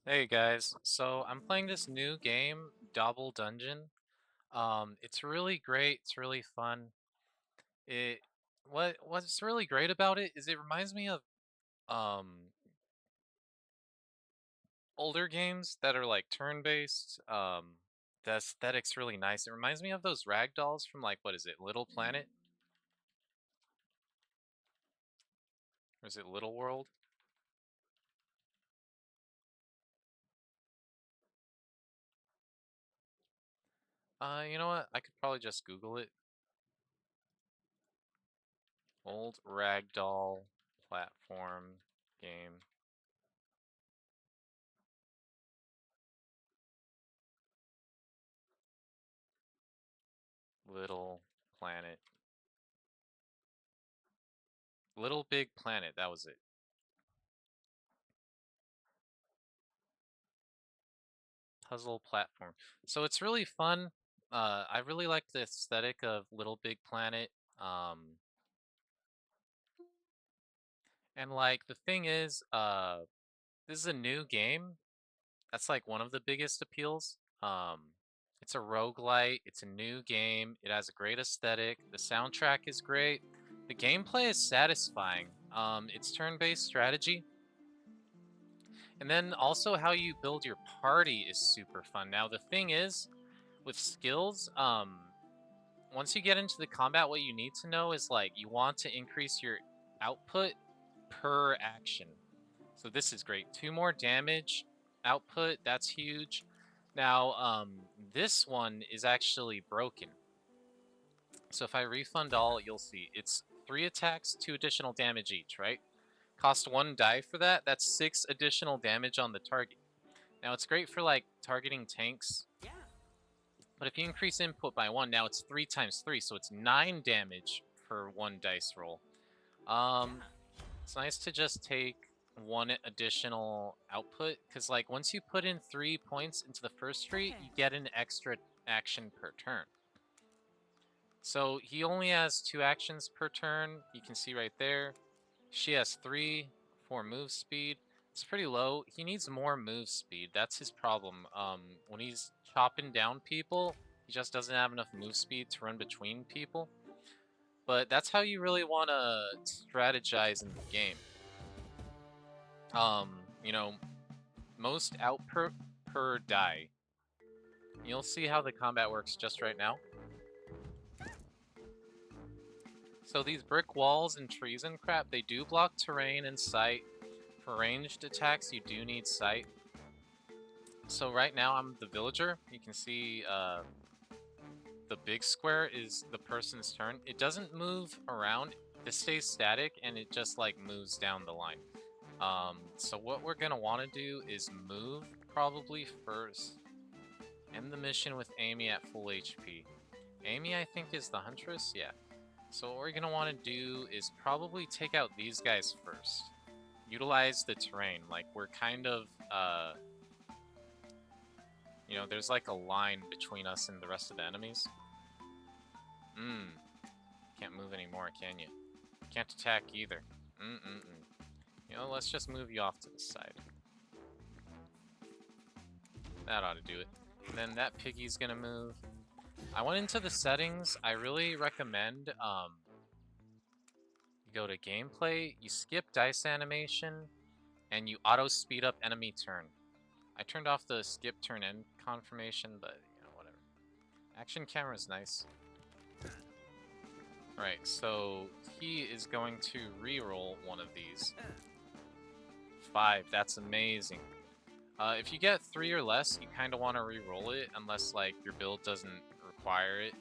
Hey guys, so I'm playing this new game, Dobbel Dungeon. It's really great. It's really fun. It what's really great about it is it reminds me of um older games that are like turn-based. The aesthetic's really nice. It reminds me of those rag dolls from like what is it, Little Planet? Or is it Little World? You know what? I could probably just Google it. Old rag doll platform game. Little Planet. Little Big Planet, that was it. Puzzle platform. So it's really fun. I really like the aesthetic of Little Big Planet. Um, and like the thing is, this is a new game. That's like one of the biggest appeals. It's a roguelite. It's a new game. It has a great aesthetic. The soundtrack is great. The gameplay is satisfying. It's turn-based strategy. And then also how you build your party is super fun. Now the thing is, with skills, once you get into the combat, what you need to know is like you want to increase your output per action. So this is great. 2 more damage output, that's huge. Now, this one is actually broken. So if I refund all, you'll see it's 3 attacks, 2 additional damage each, right? Cost 1 die for that. That's 6 additional damage on the target. Now it's great for like targeting tanks. But if you increase input by 1, now it's 3 times 3, so it's 9 damage for 1 dice roll. It's nice to just take 1 additional output, because like once you put in 3 points into the first tree, you get an extra action per turn. So he only has 2 actions per turn, you can see right there. She has 3 for move speed. It's pretty low. He needs more move speed. That's his problem. When he's chopping down people, he just doesn't have enough move speed to run between people. But that's how you really want to strategize in the game. You know, most output per die. You'll see how the combat works just right now. So these brick walls and trees and crap, they do block terrain and sight. For ranged attacks, you do need sight. So right now I'm the villager. You can see the big square is the person's turn. It doesn't move around. This stays static and it just like moves down the line. So what we're gonna want to do is move probably first. End the mission with Amy at full HP. Amy, I think, is the huntress. Yeah. So what we're gonna want to do is probably take out these guys first. Utilize the terrain. Like we're kind of you know, there's like a line between us and the rest of the enemies. Can't move anymore, can you? Can't attack either. You know, let's just move you off to the side. That ought to do it. And then that piggy's gonna move. I went into the settings. I really recommend you go to gameplay, you skip dice animation, and you auto speed up enemy turn. I turned off the skip turn end confirmation, but you know, whatever. Action camera's nice. Right, so he is going to re-roll one of these. 5, that's amazing. If you get 3 or less, you kind of want to re-roll it, unless like your build doesn't require it,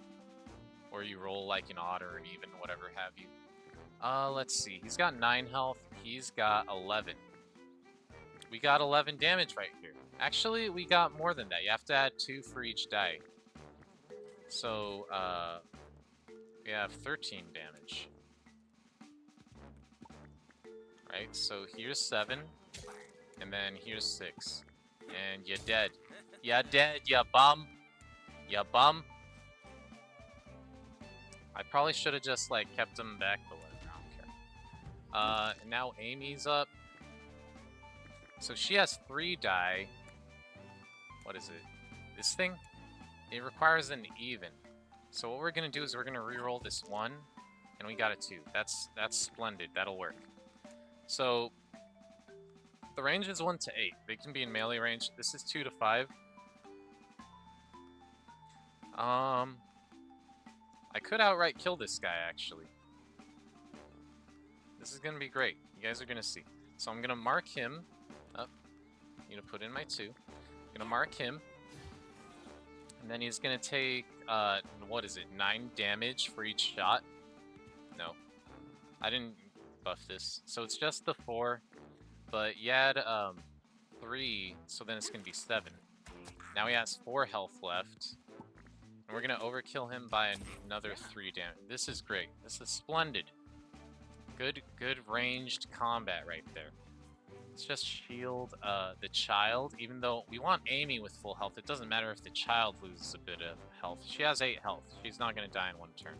or you roll like an odd or an even, whatever have you. Let's see, he's got 9 health, he's got 11. We got 11 damage right here. Actually, we got more than that. You have to add 2 for each die. So, we have 13 damage. Right, so here's 7, and then here's 6. And you're dead. You're dead, you bum. You bum. I probably should have just, like, kept him back, but whatever, I don't care. And now Amy's up. So she has 3 die. What is it? This thing? It requires an even. So what we're gonna do is we're gonna reroll this 1, and we got a 2. That's splendid. That'll work. So the range is 1 to 8. They can be in melee range. This is 2 to 5. I could outright kill this guy, actually. This is gonna be great. You guys are gonna see. So I'm gonna mark him. Up. I'm gonna put in my 2. I'm gonna mark him. And then he's gonna take, what is it, 9 damage for each shot? No. I didn't buff this. So it's just the 4. But you add, 3, so then it's gonna be 7. Now he has 4 health left. And we're gonna overkill him by another 3 damage. This is great. This is splendid. Good ranged combat right there. Let's just shield the child, even though we want Amy with full health. It doesn't matter if the child loses a bit of health. She has 8 health. She's not gonna die in 1 turn.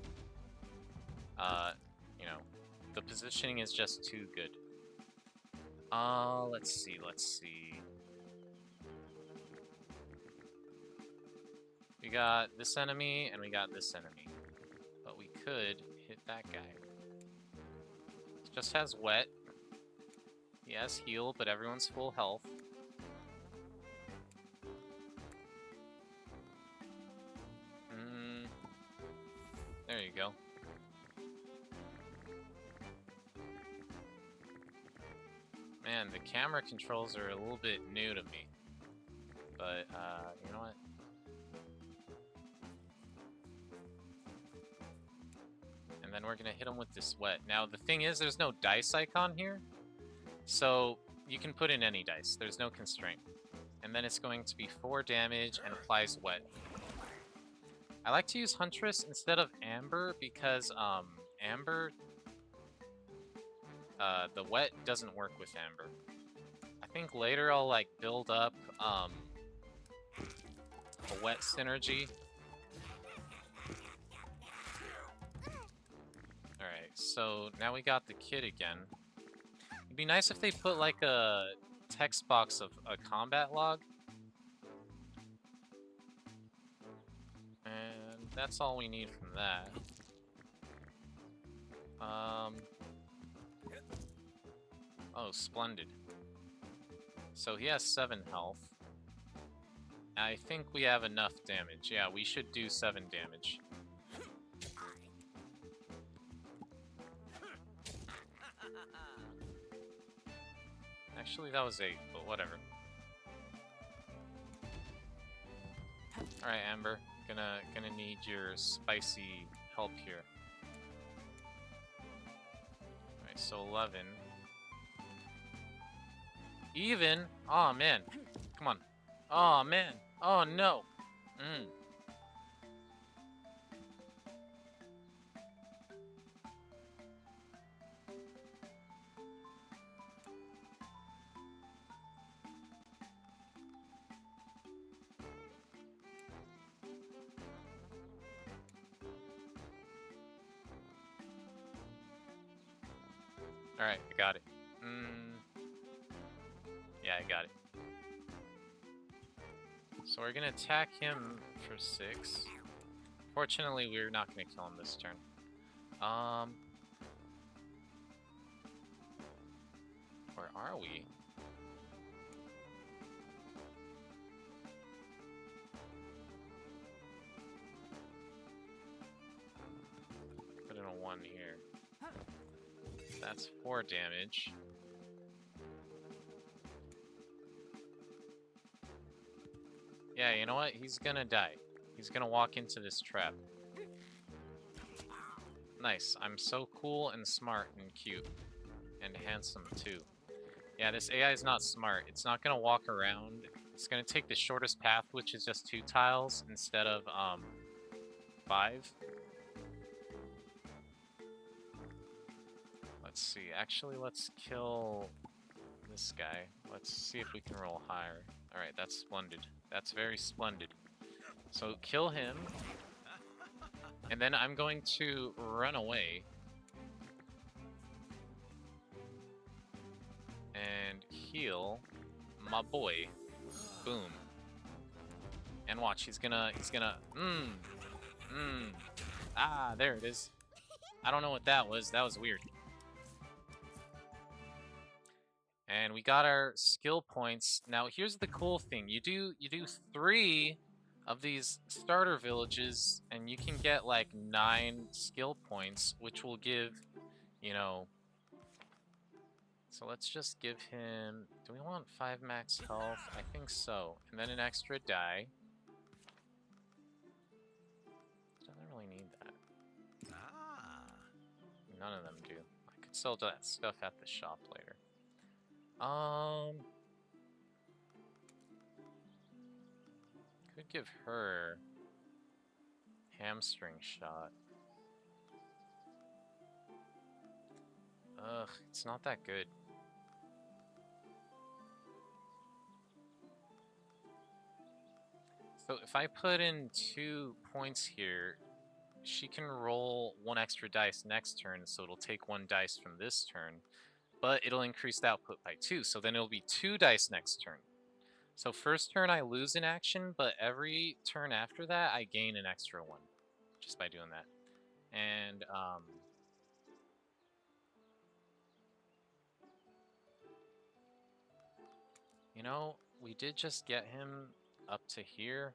You know, the positioning is just too good. Let's see. We got this enemy, and we got this enemy. But we could hit that guy. It just has wet. He has heal, but everyone's full health. There you go. Man, the camera controls are a little bit new to me. But, you know what? And then we're gonna hit him with this wet. Now, the thing is, there's no dice icon here. So, you can put in any dice. There's no constraint. And then it's going to be 4 damage and applies wet. I like to use Huntress instead of Amber because, Amber... the wet doesn't work with Amber. I think later I'll, like, build up, a wet synergy. Alright, so now we got the kid again. It'd be nice if they put, like, a text box of a combat log. And that's all we need from that. Oh, splendid. So he has 7 health. I think we have enough damage. Yeah, we should do 7 damage. Actually, that was 8, but whatever. Alright, Amber. Gonna need your spicy help here. Alright, so 11. Even? Aw, oh, man. Come on. Aw, oh, man. Oh, no. Alright, I got it. Yeah, I got it. So we're gonna attack him for 6. Fortunately, we're not gonna kill him this turn. Where are we? Put in a 1 here. That's 4 damage. Yeah, you know what? He's gonna die. He's gonna walk into this trap. Nice. I'm so cool and smart and cute. And handsome, too. Yeah, this AI is not smart. It's not gonna walk around. It's gonna take the shortest path, which is just 2 tiles, instead of, 5. Let's see. Actually, let's kill this guy. Let's see if we can roll higher. Alright, that's splendid. That's very splendid. So, kill him. And then I'm going to run away. And heal. my boy. Boom. And watch, he's gonna, ah, there it is. I don't know what that was. That was weird. And we got our skill points. Now here's the cool thing. You do 3 of these starter villages and you can get like 9 skill points, which will give, you know, so let's just give him, do we want 5 max health? I think so. And then an extra die. Doesn't really need that. None of them do. I could sell that stuff at the shop later. Could give her hamstring shot. Ugh, it's not that good. So if I put in 2 points here, she can roll 1 extra dice next turn, so it'll take 1 dice from this turn, but it'll increase the output by 2, so then it'll be 2 dice next turn. So first turn I lose an action, but every turn after that I gain an extra 1, just by doing that. And, you know, we did just get him up to here.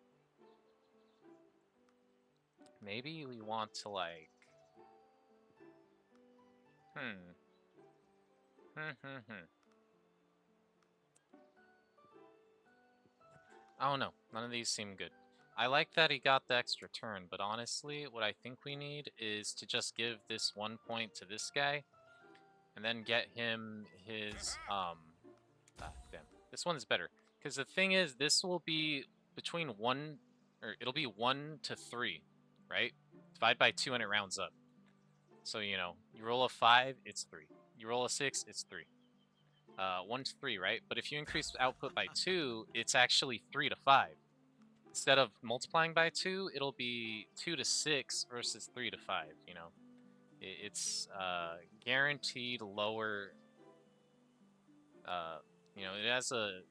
Maybe we want to, like... I don't know. None of these seem good. I like that he got the extra turn, but honestly, what I think we need is to just give this 1 point to this guy, and then get him his, damn. This one's better. Because the thing is, this will be between 1, or it'll be 1 to 3, right? Divide by 2 and it rounds up. So, you know, you roll a 5, it's 3. You roll a 6, it's 3. 1 to 3, right? But if you increase output by 2, it's actually 3 to 5. Instead of multiplying by 2, it'll be 2 to 6 versus 3 to 5, you know? It's guaranteed lower, you know, it has a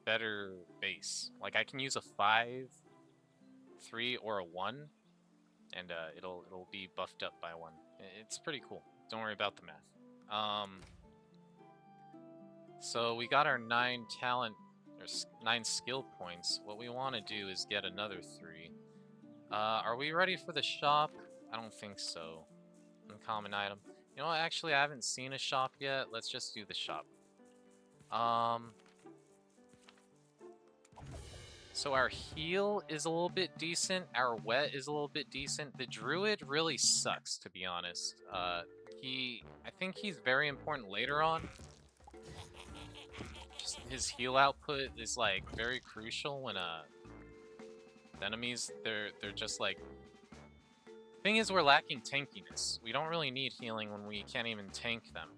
better base. Like, I can use a 5, 3, or a 1, and it'll be buffed up by 1. It's pretty cool. Don't worry about the math. So we got our 9 talent, or 9 skill points. What we want to do is get another 3. Are we ready for the shop? I don't think so. Uncommon item. You know what? Actually, I haven't seen a shop yet. Let's just do the shop. So our heal is a little bit decent. Our wet is a little bit decent. The druid really sucks, to be honest. I think he's very important later on. Just his heal output is like very crucial when the enemies they're just like. Thing is, we're lacking tankiness. We don't really need healing when we can't even tank them.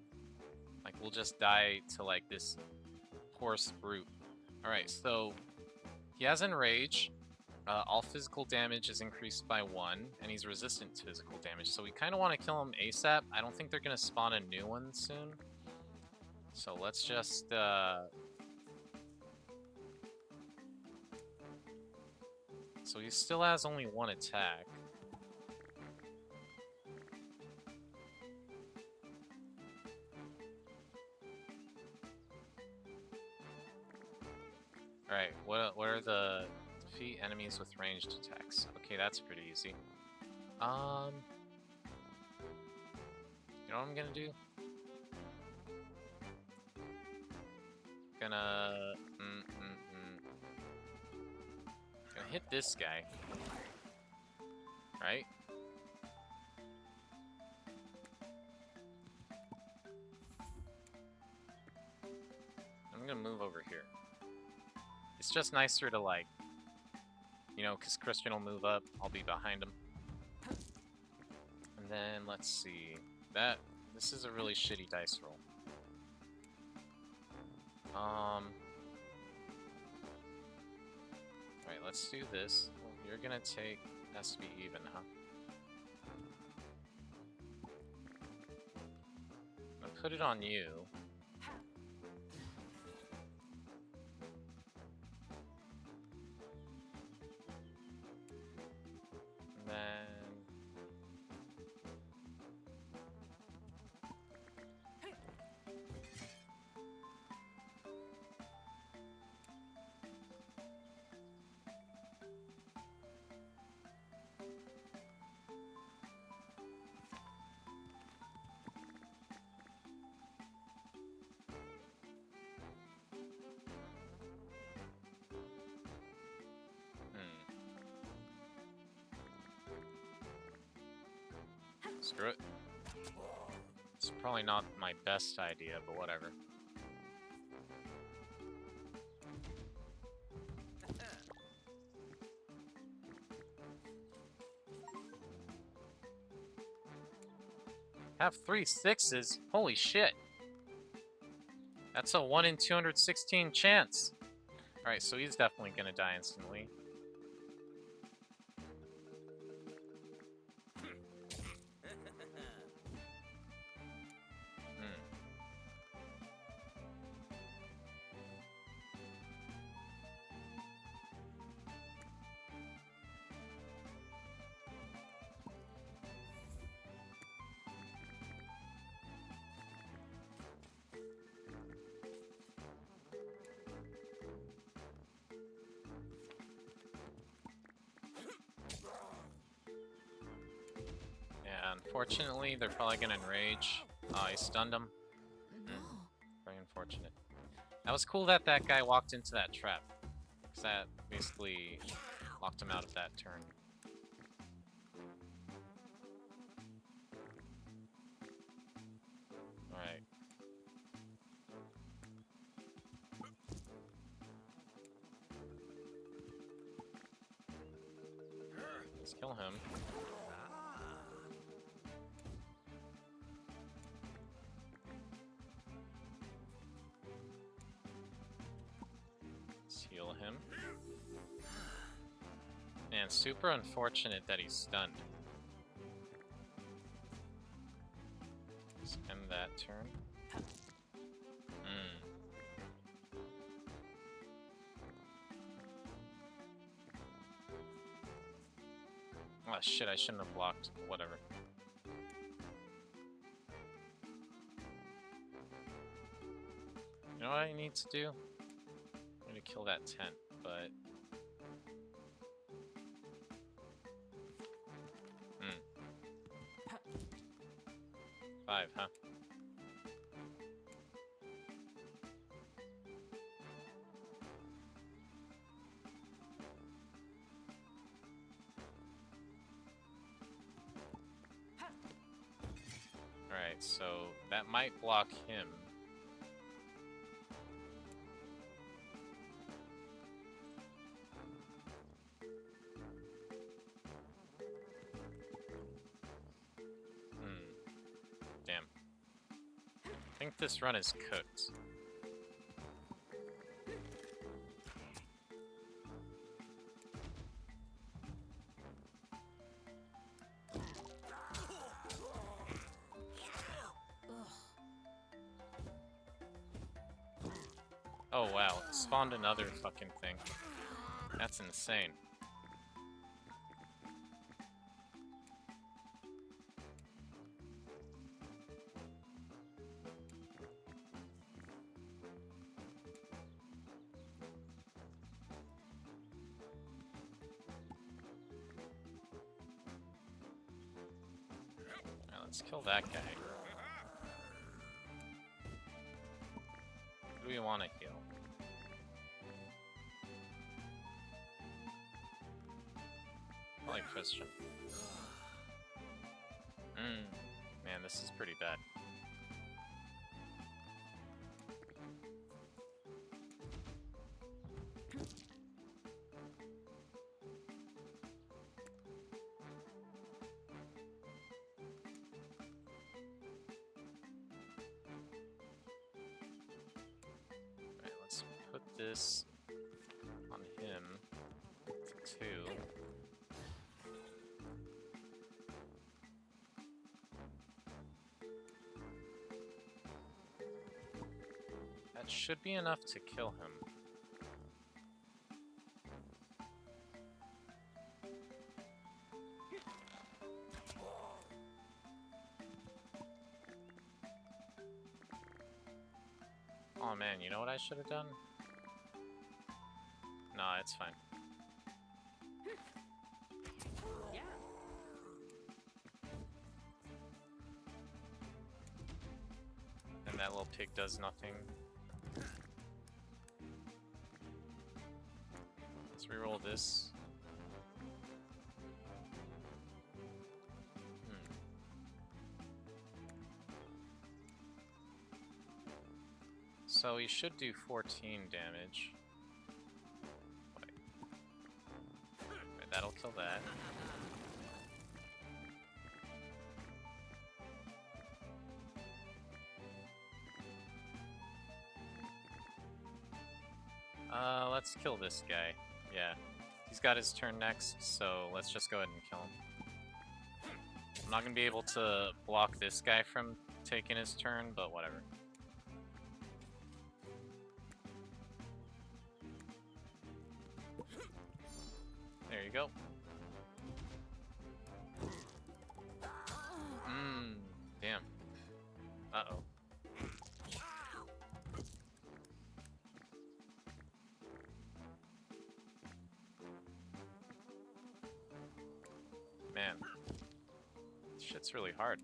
Like, we'll just die to like this horse brute. All right, so he has enrage. All physical damage is increased by 1, and he's resistant to physical damage. So we kind of want to kill him ASAP. I don't think they're gonna spawn a new one soon. So let's just so he still has only 1 attack. Alright, what are the defeat enemies with ranged attacks? Okay, that's pretty easy. You know what I'm gonna do? Gonna hit this guy. Right? I'm gonna move over here. It's just nicer to, like, you know, because Christian will move up, I'll be behind him. And then, let's see. This is a really shitty dice roll. Alright, let's do this. Well, you're gonna take, has to be even, huh? I'm gonna put it on you. Screw it. It's probably not my best idea, but whatever. Have 3 6s? Holy shit. That's a 1 in 216 chance. Alright, so he's definitely gonna die instantly. Unfortunately, they're probably gonna enrage. Oh, he stunned him. Very unfortunate. That was cool that that guy walked into that trap. Because that basically locked him out of that turn. Alright. Let's kill him. Heal him. Man, super unfortunate that he's stunned. Let's end that turn. Oh shit, I shouldn't have blocked. Whatever. You know what I need to do? I'm gonna kill that tent, but... 5, huh? Alright, so that might block him. Damn. I think this run is cooked. Oh wow, it spawned another fucking thing. That's insane. Now let's kill that guy. Who do we want to heal? Probably Christian. Man, this is pretty bad. Alright, let's put this on him to 2. That should be enough to kill him. Oh man, you know what I should have done? Nah, it's fine. And that little pig does nothing. Let's reroll this. So he should do 14 damage. Wait, that'll kill that. Let's kill this guy. Yeah. He's got his turn next, so let's just go ahead and kill him. I'm not gonna be able to block this guy from taking his turn, but whatever. There you go. Damn. Uh-oh. Man. This shit's really hard.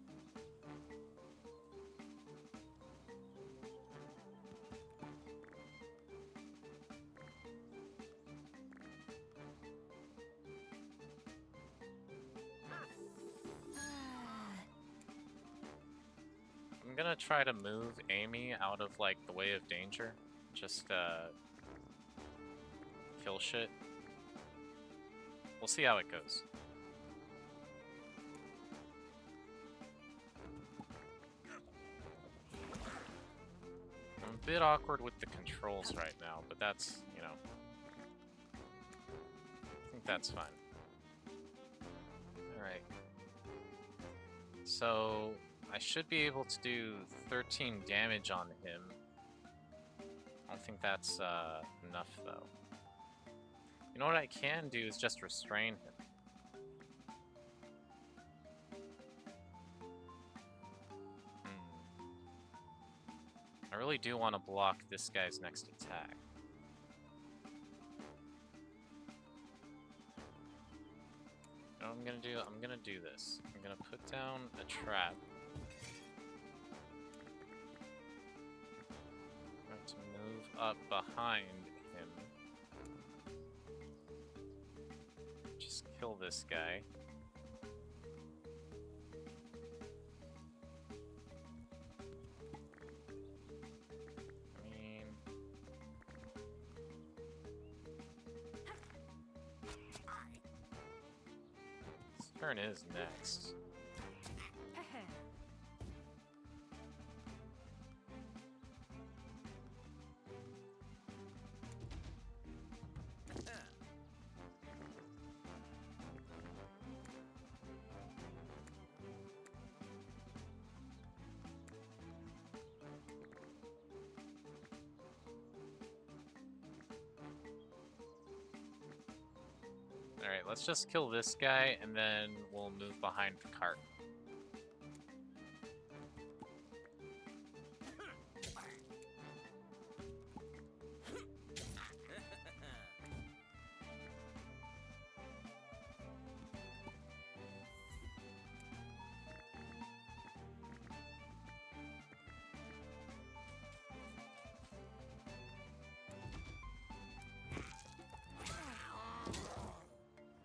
I'm gonna try to move Amy out of, like, the way of danger. Just, kill shit. We'll see how it goes. I'm a bit awkward with the controls right now, but that's, you know... I think that's fine. Alright. So... I should be able to do 13 damage on him. I don't think that's enough, though. You know what I can do is just restrain him. I really do want to block this guy's next attack. You know what I'm gonna do? I'm gonna do this. I'm gonna put down a trap. To move up behind him. Just kill this guy. I mean... His turn is next. Alright, let's just kill this guy, and then we'll move behind the cart.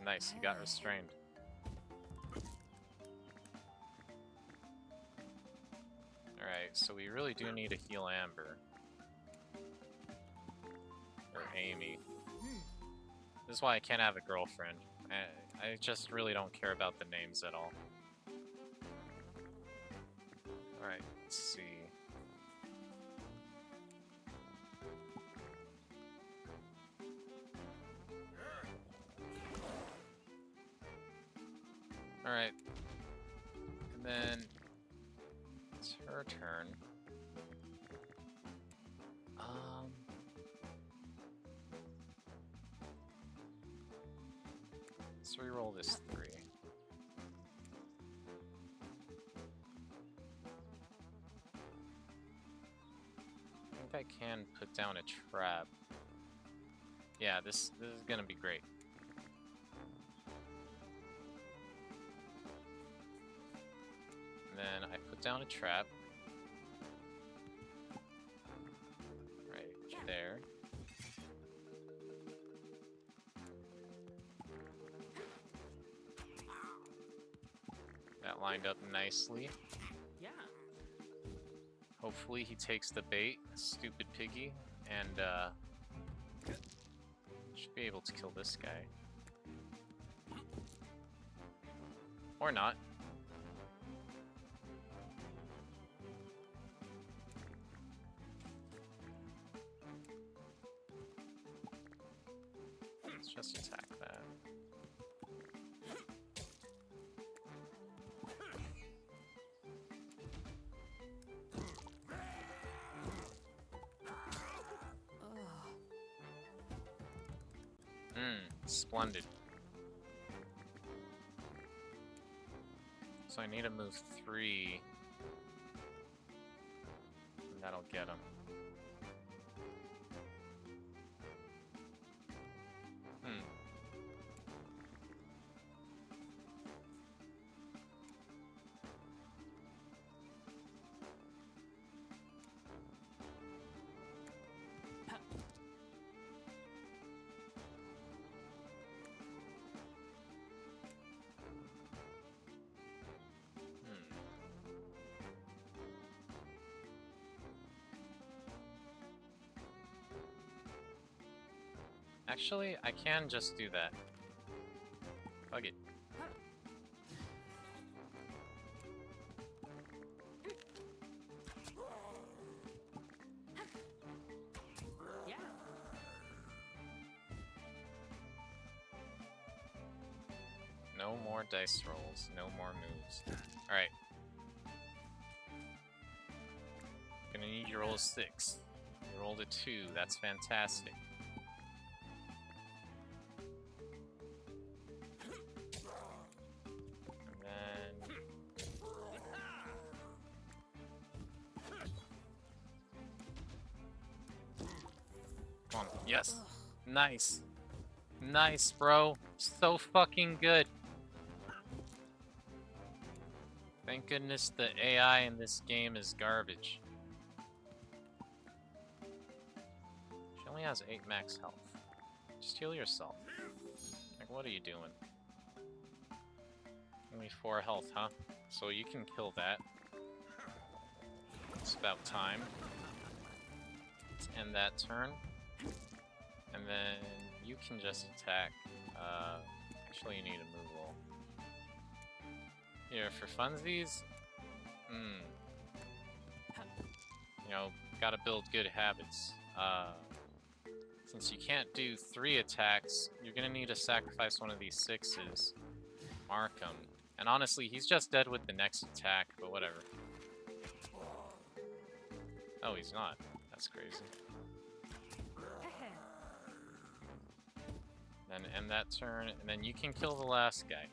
Nice, he got restrained. Alright, so we really do need to heal Amber. Or Amy. This is why I can't have a girlfriend. I just really don't care about the names at all. Alright, let's see. Alright. And then it's her turn. Let's reroll this 3. I think I can put down a trap. Yeah, this is gonna be great. And then I put down a trap. Right there. That lined up nicely. Yeah. Hopefully he takes the bait, stupid piggy, and should be able to kill this guy. Or not. Let's just attack that. Splendid. So I need to move 3. And that'll get him. Actually, I can just do that. Fuck it. Yeah. No more dice rolls, no more moves. Alright. Gonna need you to roll a 6. You rolled a 2, that's fantastic. Come on. Yes. Nice. Nice, bro. So fucking good. Thank goodness the AI in this game is garbage. She only has 8 max health. Just heal yourself. Like, what are you doing? Only 4 health, huh? So you can kill that. It's about time. Let's end that turn. And then you can just attack. Actually, you need a move roll. Here, for funsies, you know, gotta build good habits. Since you can't do 3 attacks, you're gonna need to sacrifice one of these 6s. Mark him. And honestly, he's just dead with the next attack, but whatever. Oh, he's not. That's crazy. Then end that turn, and then you can kill the last guy.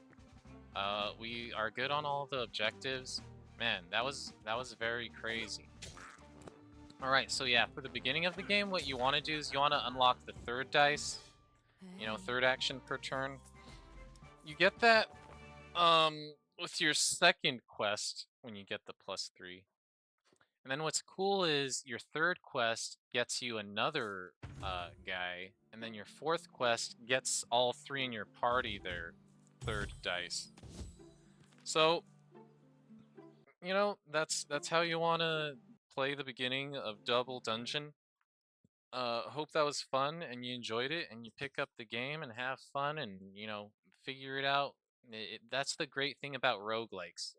We are good on all the objectives. Man, that was very crazy. Alright, so yeah, for the beginning of the game, what you want to do is you want to unlock the 3rd dice. You know, 3rd action per turn. You get that with your 2nd quest when you get the +3. And then what's cool is your 3rd quest gets you another guy, and then your 4th quest gets all 3 in your party their 3rd dice. So, you know, that's how you want to play the beginning of Dobbel Dungeon. Hope that was fun and you enjoyed it and you pick up the game and have fun and, you know, figure it out. That's the great thing about roguelites.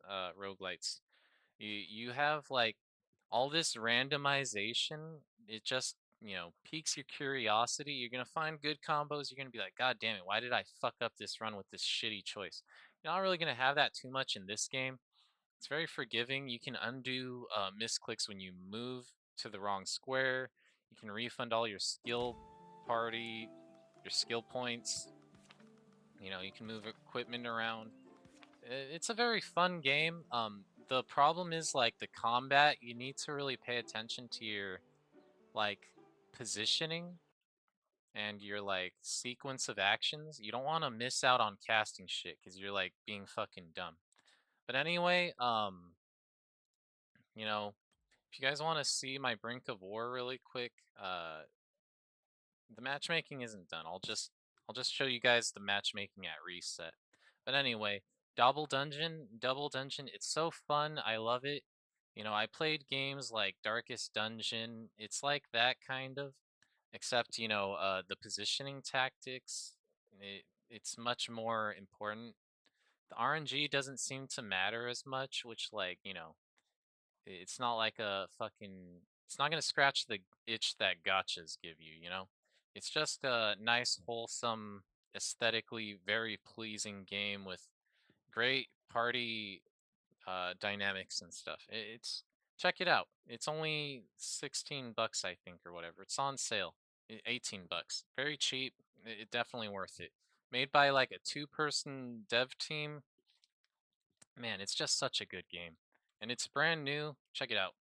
You have like all this randomization. It just, you know, piques your curiosity. You're gonna find good combos. You're gonna be like, God damn it, why did I fuck up this run with this shitty choice? You're not really gonna have that too much in this game. It's very forgiving. You can undo misclicks when you move to the wrong square. You can refund all your skill points. You know, you can move equipment around. It's a very fun game. The problem is like the combat. You need to really pay attention to your like positioning and your like sequence of actions. You don't want to miss out on casting shit because you're like being fucking dumb. But anyway, you know, if you guys want to see my Brink of War really quick, the matchmaking isn't done. I'll just show you guys the matchmaking at reset. But anyway, Dobbel Dungeon, it's so fun. I love it. I played games like Darkest Dungeon. It's like that kind of, except, the positioning tactics, it's much more important. The RNG doesn't seem to matter as much, which, like, it's not like a fucking, it's not gonna scratch the itch that gotchas give you, you know? It's just a nice, wholesome, aesthetically very pleasing game with great party dynamics and stuff. It's check it out. It's only 16 bucks, I think, or whatever. It's on sale. 18 bucks. Very cheap. Definitely worth it. Made by like a two-person dev team. Man, it's just such a good game. And it's brand new. Check it out.